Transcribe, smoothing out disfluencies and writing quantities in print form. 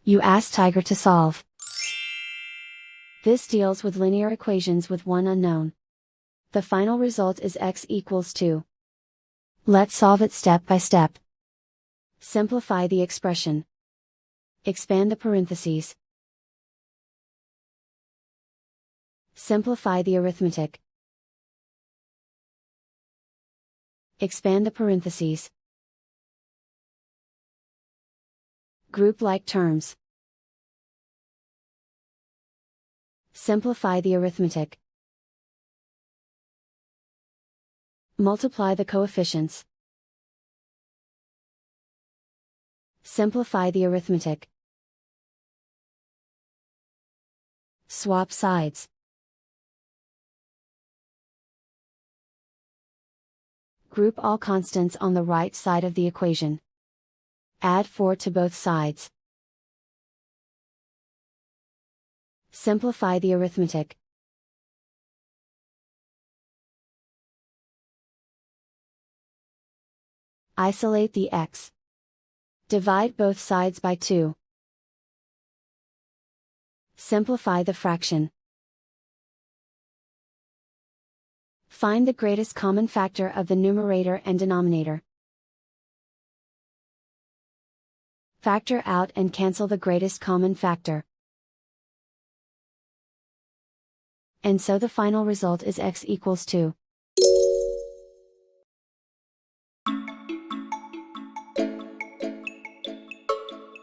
You ask Tiger to solve. This deals with linear equations with one unknown. The final result is x equals 2. Let's solve it step by step. Simplify the expression. Expand the parentheses. Simplify the arithmetic. Expand the parentheses. Group like terms. Simplify the arithmetic. Multiply the coefficients. Simplify the arithmetic. Swap sides. Group all constants on the right side of the equation. Add 4 to both sides. Simplify the arithmetic. Isolate the x. Divide both sides by 2. Simplify the fraction. Find the greatest common factor of the numerator and denominator. Factor out and cancel the greatest common factor. And so the final result is x equals 2.